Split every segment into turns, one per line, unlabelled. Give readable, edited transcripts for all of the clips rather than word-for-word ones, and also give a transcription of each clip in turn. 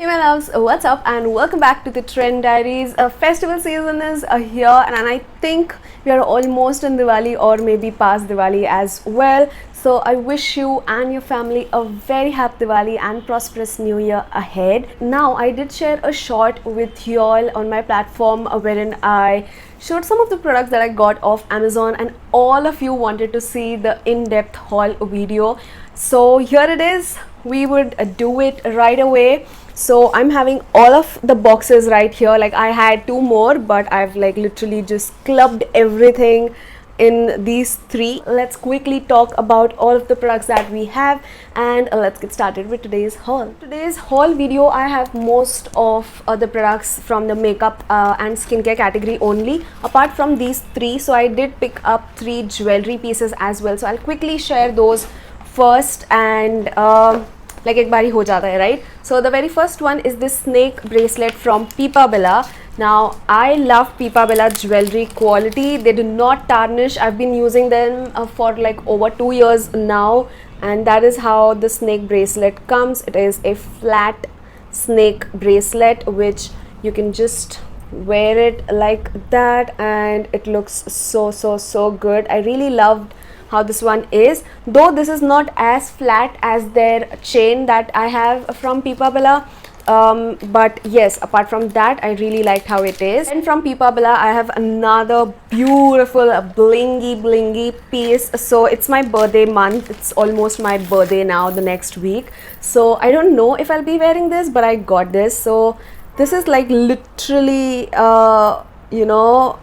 Hey my loves, what's up and welcome back to the Trend Diaries. Festival season is here and I think we are almost in Diwali or maybe past Diwali as well. So I wish you and your family a very happy Diwali and prosperous new year ahead. Now I did share a short with you all on my platform wherein I showed some of the products that I got off Amazon and all of you wanted to see the in-depth haul video. So here it is. We would do it right away. So I'm having all of the boxes right here. Like I had two more, but I've like literally just clubbed everything in these three. Let's quickly talk about all of the products that we have and let's get started with today's haul. Today's haul video, I have most of the products from the makeup and skincare category only, apart from these three. So I did pick up three jewelry pieces as well. So I'll quickly share those first and like ek bari ho jata hai, right? So the very first one is this snake bracelet from Pipa Bella. Now I love Pipa Bella jewelry quality. They do not tarnish. I've been using them for like over 2 years now, and that is how the snake bracelet comes. It is a flat snake bracelet which you can just wear it like that and it looks so good. I really loved how this one is, though this is not as flat as their chain that I have from Pipa Bella, but yes, apart from that I really liked how it is. And from Pipa Bella I have another beautiful blingy piece. So it's my birthday month, it's almost my birthday now, the next week, so I don't know if I'll be wearing this, but I got this. So this is like literally you know,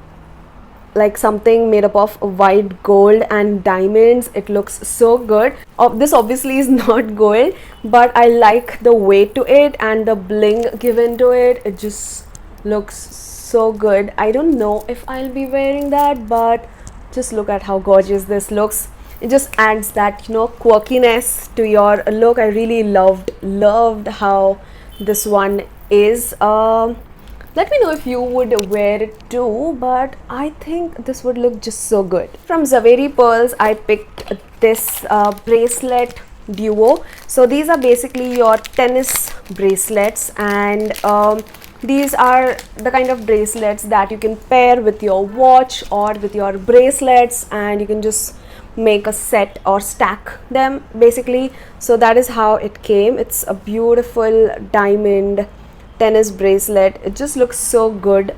like something made up of white gold and diamonds. It looks so good. This obviously is not gold, but I like the weight to it and the bling given to it. It just looks so good. I don't know if I'll be wearing that, but just look at how gorgeous this looks. It just adds that, you know, quirkiness to your look. I really loved how this one is. Let me know if you would wear it too, but I think this would look just so good. From Zaveri Pearls, I picked this bracelet duo. So these are basically your tennis bracelets, and these are the kind of bracelets that you can pair with your watch or with your bracelets, and you can just make a set or stack them basically. So that is how it came. It's a beautiful diamond tennis bracelet. It just looks so good.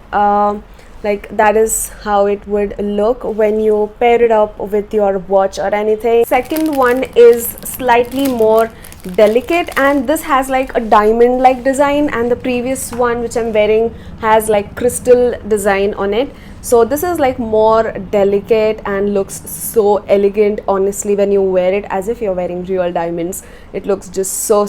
Like that is how it would look when you pair it up with your watch or anything. Second one is slightly more delicate, and this has like a diamond like design, and the previous one which I'm wearing has like crystal design on it. So this is like more delicate and looks so elegant honestly when you wear it, as if you're wearing real diamonds. It looks just so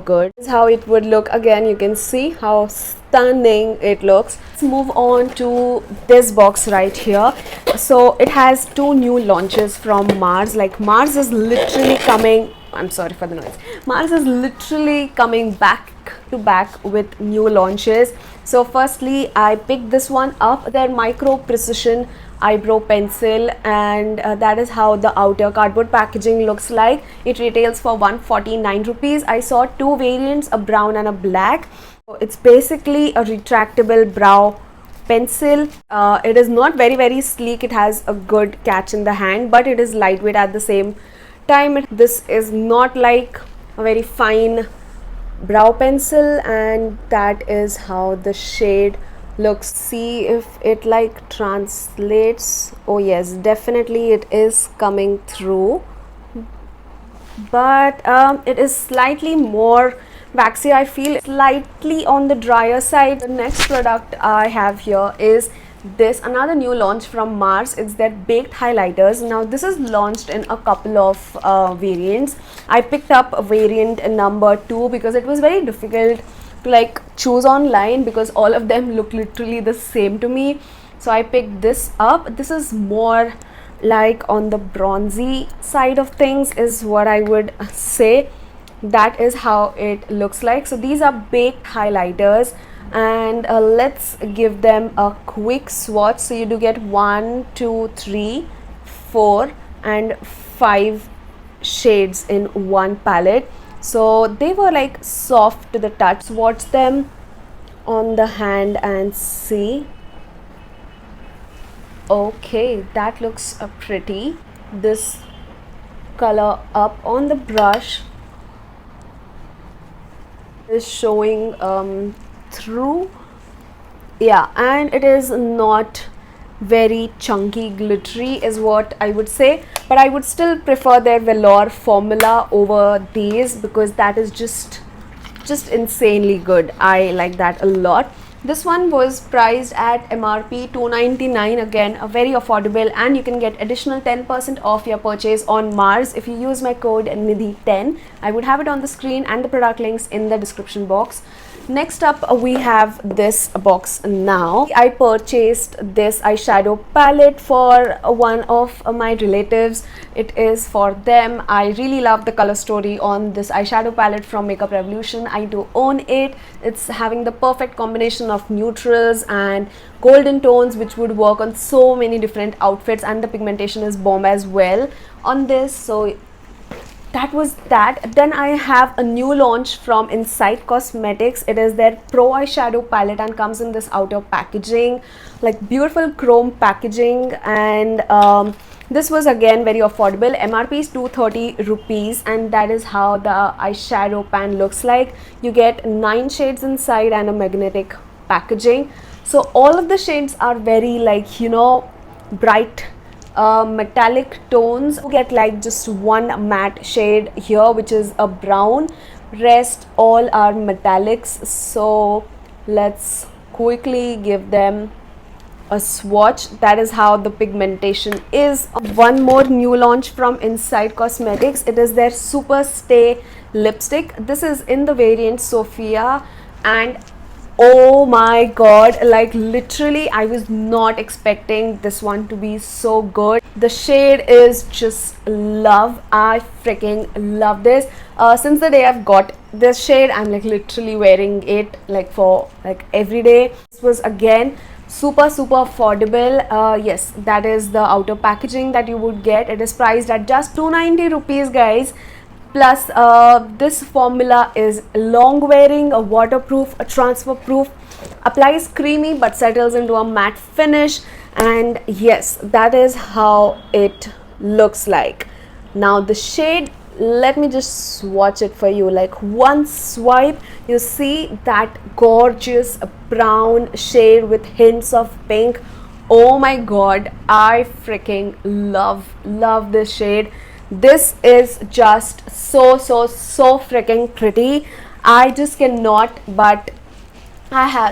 good. This is how it would look. Again, you can see how stunning it looks. Let's move on to this box right here. So it has two new launches from Mars. Like Mars is literally coming, I'm sorry for the noise. Mars is literally coming back to back with new launches. So firstly, I picked this one up, their micro precision eyebrow pencil, and that is how the outer cardboard packaging looks like. It retails for 149 rupees. I saw two variants, a brown and a black. So it's basically a retractable brow pencil. It is not very sleek. It has a good catch in the hand, but it is lightweight at the same time. This is not like a very fine brow pencil, and that is how the shade looks. See if it like translates. Oh yes, definitely it is coming through, but it is slightly more waxy. I feel slightly on the drier side. The next product I have here is this, another new launch from Mars. It's their baked highlighters. Now this is launched in a couple of variants. I picked up variant number 2 because it was very difficult to like choose online because all of them look literally the same to me. So I picked this up. This is more like on the bronzy side of things is what I would say. That is how it looks like. So these are baked highlighters, and let's give them a quick swatch. So you do get 1, 2, 3, 4 and 5 shades in one palette. So they were like soft to the touch. Swatch them on the hand and see. Okay, that looks pretty. This color up on the brush is showing through. Yeah, and it is not very chunky glittery is what I would say, but I would still prefer their velour formula over these because that is just insanely good. I like that a lot. This one was priced at MRP 299, again a very affordable, and you can get additional 10% off your purchase on Mars if you use my code Nidhi10. I would have it on the screen and the product links in the description box. Next up we have this box now. I purchased this eyeshadow palette for one of my relatives. It is for them. I really love the color story on this eyeshadow palette from Makeup Revolution. I do own it. It's having the perfect combination of neutrals and golden tones which would work on so many different outfits, and the pigmentation is bomb as well on this. So that was that. Then I have a new launch from Inside Cosmetics. It is their Pro eyeshadow palette and comes in this outer packaging, like beautiful chrome packaging, and this was again very affordable. MRP is 230 rupees, and that is how the eyeshadow pan looks like. You get 9 shades inside and a magnetic packaging. So all of the shades are very like, you know, bright metallic tones. You get like just one matte shade here which is a brown, rest all are metallics. So let's quickly give them a swatch. That is how the pigmentation is. One more new launch from Inside Cosmetics. It is their Super Stay lipstick. This is in the variant Sophia, and oh my god, like literally I was not expecting this one to be so good. The shade is just love. I freaking love this. Since the day I've got this shade, I'm like literally wearing it like for like every day. This was again super affordable. Yes, that is the outer packaging that you would get. It is priced at just 290 rupees, guys. Plus this formula is long wearing, a waterproof, a transfer proof, applies creamy but settles into a matte finish, and yes, that is how it looks like. Now the shade, let me just swatch it for you. Like one swipe, you see that gorgeous brown shade with hints of pink. Oh my god, I freaking love this shade. This is just so freaking pretty. I just cannot, but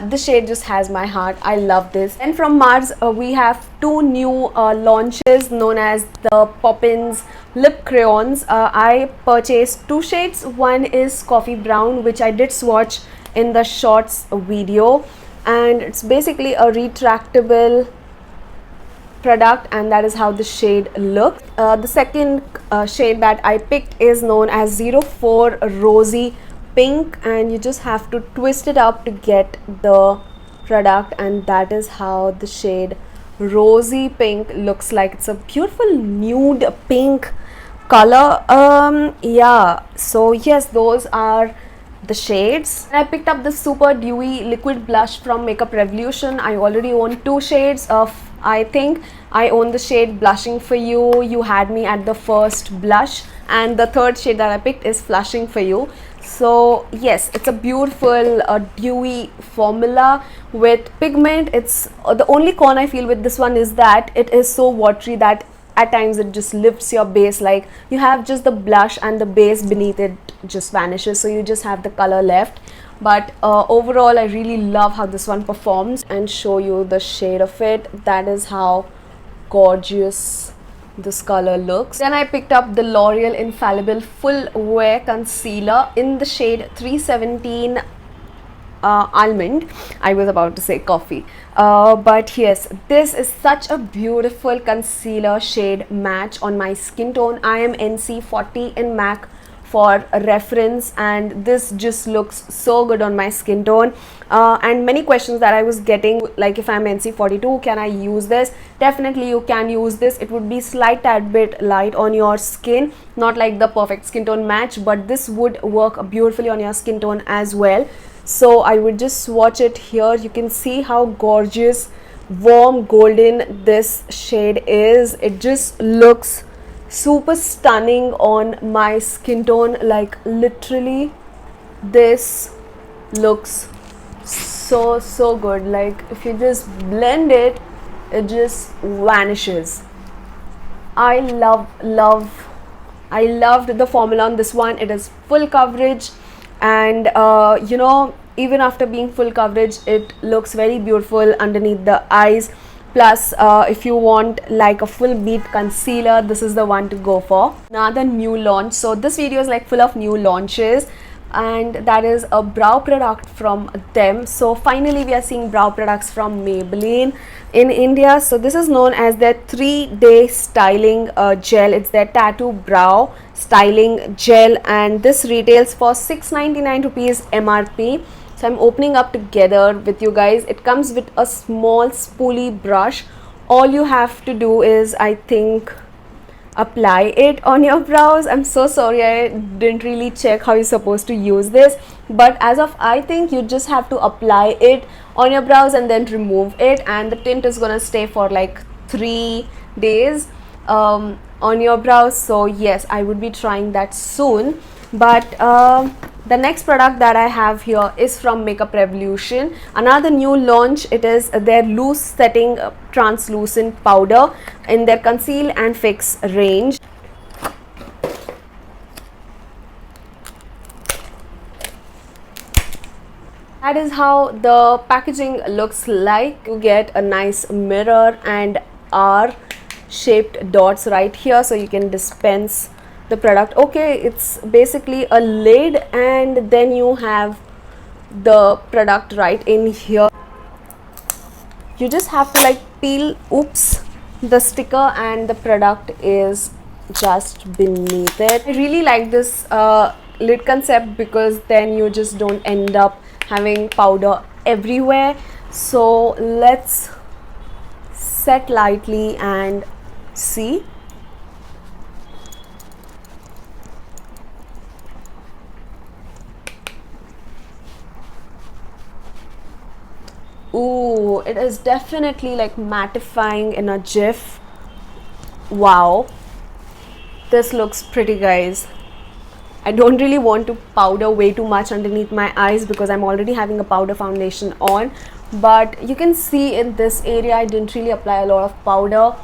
this shade just has my heart. I love this. And from Mars we have two new launches known as the Poppins lip crayons. I purchased two shades. One is coffee brown, which I did swatch in the shorts video, and it's basically a retractable product, and that is how the shade looks. The second shade that I picked is known as 04 Rosy Pink, and you just have to twist it up to get the product, and that is how the shade Rosy Pink looks like. It's a beautiful nude pink color. Yeah, so yes, those are the shades. I picked up the super dewy liquid blush from Makeup Revolution. I already own two shades of, I think I own the shade Blushing for You. You had me at the first blush, and the third shade that I picked is Flushing for You. So yes, it's a beautiful dewy formula with pigment. It's the only con I feel with this one is that it is so watery that at times it just lifts your base. Like you have just the blush and the base beneath it just vanishes, so you just have the color left. But overall I really love how this one performs, and show you the shade of it. That is how gorgeous this color looks. Then I picked up the L'Oreal Infallible Full Wear Concealer in the shade 317 Almond. I was about to say coffee, but yes, this is such a beautiful concealer shade match on my skin tone. I am NC40 in MAC for a reference, and this just looks so good on my skin tone. And many questions that I was getting, like if I'm NC42, can I use this? Definitely you can use this. It would be slight tad bit light on your skin, not like the perfect skin tone match, but this would work beautifully on your skin tone as well. So I would just swatch it here. You can see how gorgeous warm golden this shade is. It just looks super stunning on my skin tone. Like literally this looks so good. Like if you just blend it, it just vanishes. I loved the formula on this one. It is full coverage, and you know, even after being full coverage, it looks very beautiful underneath the eyes. Plus if you want like a full bead concealer, this is the one to go for. Another new launch. So this video is like full of new launches, and that is a brow product from them. So finally we are seeing brow products from Maybelline in India. So this is known as their 3-day styling gel. It's their tattoo brow styling gel, and this retails for 699 rupees MRP. So I'm opening up together with you guys. It comes with a small spoolie brush. All you have to do is, I think, apply it on your brows. I'm so sorry, I didn't really check how you're supposed to use this, but as of I think you just have to apply it on your brows and then remove it, and the tint is gonna stay for like 3 days on your brows. So yes, I would be trying that soon. But the next product that I have here is from Makeup Revolution. Another new launch. It is their loose setting translucent powder in their conceal and fix range. That is how the packaging looks like. You get a nice mirror and R shaped dots right here, so you can dispense the product. Okay, it's basically a lid, and then you have the product right in here. You just have to like peel, oops, the sticker, and the product is just beneath it. I really like this lid concept, because then you just don't end up having powder everywhere. So let's set lightly and see. Ooh, it is definitely like mattifying in a jiff. Wow, this looks pretty, guys. I don't really want to powder way too much underneath my eyes because I'm already having a powder foundation on, but you can see in this area I didn't really apply a lot of powder,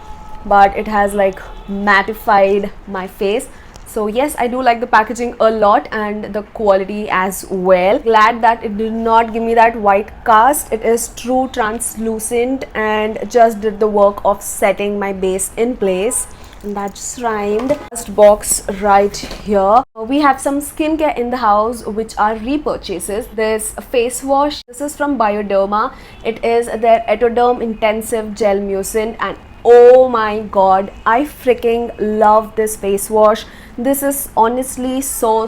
but it has like mattified my face. So yes, I do like the packaging a lot, and the quality as well. Glad that it did not give me that white cast. It is true translucent and just did the work of setting my base in place. And that just rhymed. First box right here. We have some skincare in the house which are repurchases. There's a face wash. This is from Bioderma. It is their Etoderm Intensive Gel Mucin, and oh my god, I freaking love this face wash. This is honestly so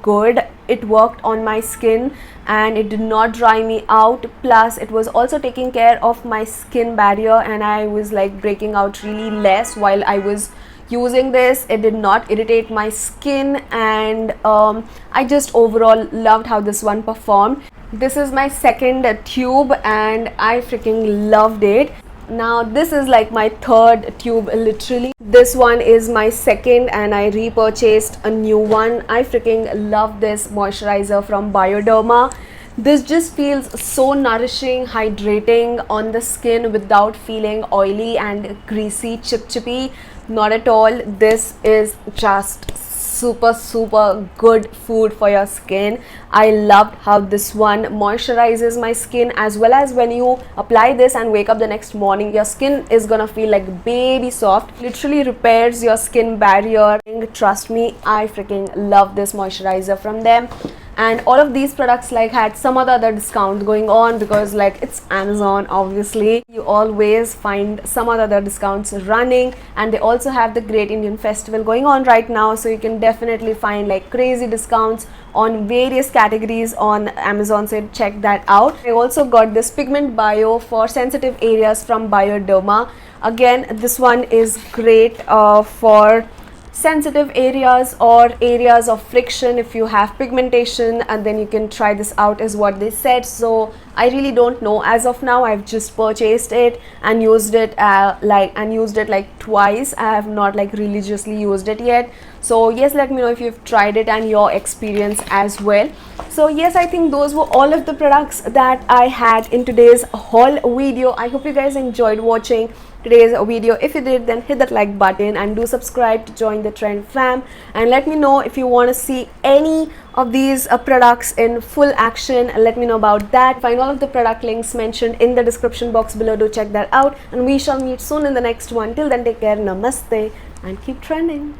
good. It worked on my skin and it did not dry me out, plus it was also taking care of my skin barrier, and I was like breaking out really less while I was using this. It did not irritate my skin, and I just overall loved how this one performed. This is my second tube and I freaking loved it. Now this is like my third tube literally. This one is my second and I repurchased a new one. I freaking love this moisturizer from Bioderma. This just feels so nourishing, hydrating on the skin without feeling oily and greasy, chippy. Not at all. This is just super good food for your skin. I loved how this one moisturizes my skin, as well as when you apply this and wake up the next morning, your skin is gonna feel like baby soft. Literally repairs your skin barrier. Trust me, I freaking love this moisturizer from them. and all of these products like had some other discount going on, because like it's Amazon, obviously you always find some other discounts running. And they also have the Great Indian Festival going on right now, so you can definitely find like crazy discounts on various categories on Amazon, so check that out. I also got this pigment bio for sensitive areas from Bioderma. Again, this one is great for sensitive areas or areas of friction if you have pigmentation, and then you can try this out is what they said. So I really don't know as of now. I've just purchased it and used it like twice. I have not like religiously used it yet. So yes, let me know if you've tried it and your experience as well. So yes, I think those were all of the products that I had in today's haul video. I hope you guys enjoyed watching today's video. If you did, then hit that like button and do subscribe to join the trend fam, and let me know if you want to see any of these products in full action. Let me know about that. Find all of the product links mentioned in the description box below. Do check that out, and we shall meet soon in the next one. Till then, take care, namaste, and keep trending.